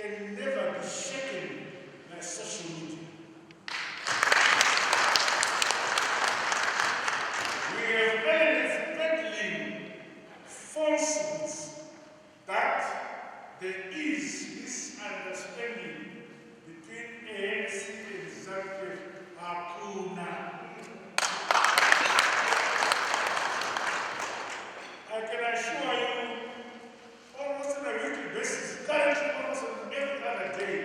can never be shaken by social media. We have elements peddling falsehoods that there is misunderstanding between ANC and ZANU-PF. I can assure you, almost on a weekly basis, currently almost on every other day,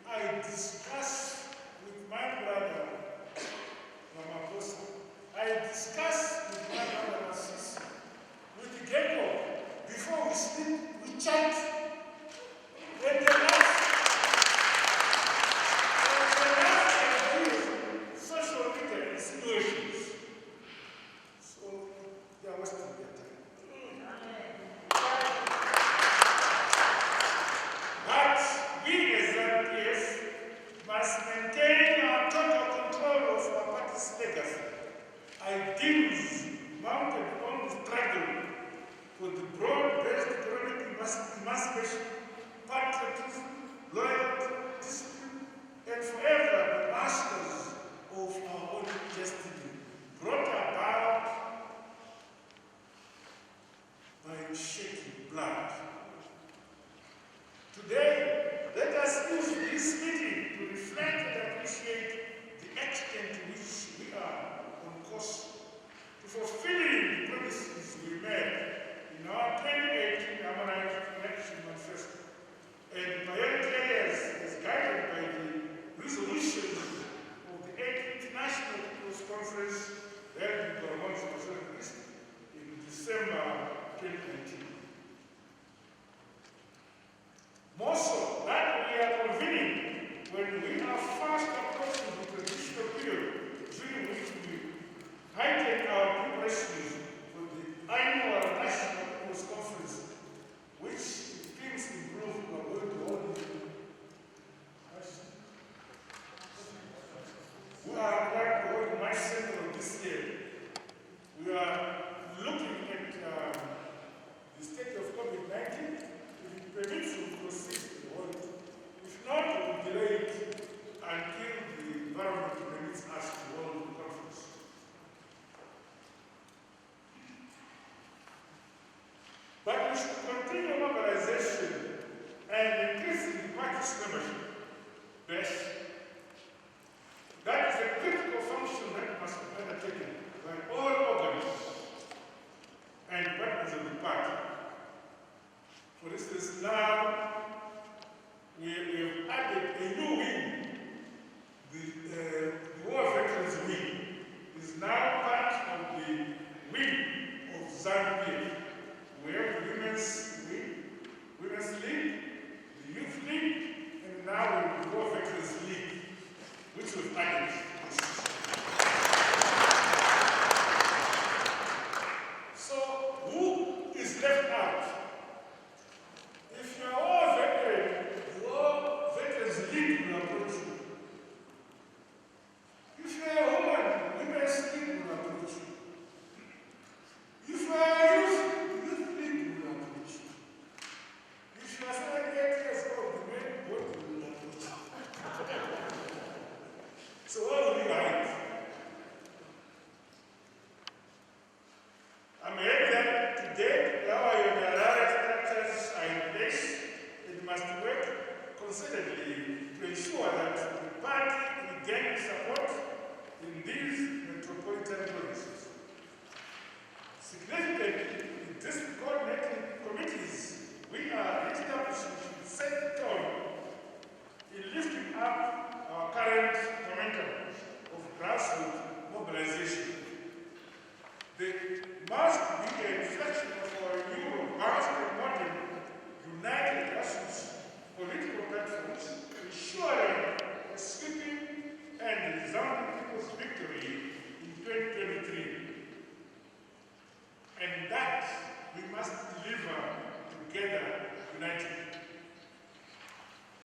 I discuss with my brother, Ramaphosa. I discuss with my brother, Masisi, with Geko. Before we sleep, we chat. When the last social media insinuations. So they are wasting their time. But we as ZANU-PF must maintain our total control of our party's legacy. Ideals mounted on the struggle for the broad-based economic emancipation, patriotism, loyalty, discipline, and forever the masters of our own destiny, brought about by shedding blood. Today, let us use this meeting to reflect and appreciate the extent to which we are on course to fulfilling the promises we made in our 2018 Ammonite Election Manifesto, and priority areas as guided by the resolutions of the 8th International People's Conference held in Goromonzi in December 2019. More so that we are convening when we are fast approaching the transitional period during which we heighten our preparations for the annual National People's Conference, which things improve we are going to hold. We are going to hold March 2nd of this year. We are looking at the state of COVID-19. If it permits, we will proceed to hold it. If not, we will delay it until the environment permits us to hold the conference. But we should continue mobilization and increasing the party's membership base. That is a critical function that must be undertaken by all organs and partners of the party. For instance, now we have added a new wing. The War Veterans Wing is now part of the wing of ZANU-PF. We have the Women's League, the Youth League, and now the War Veterans League, which we've added.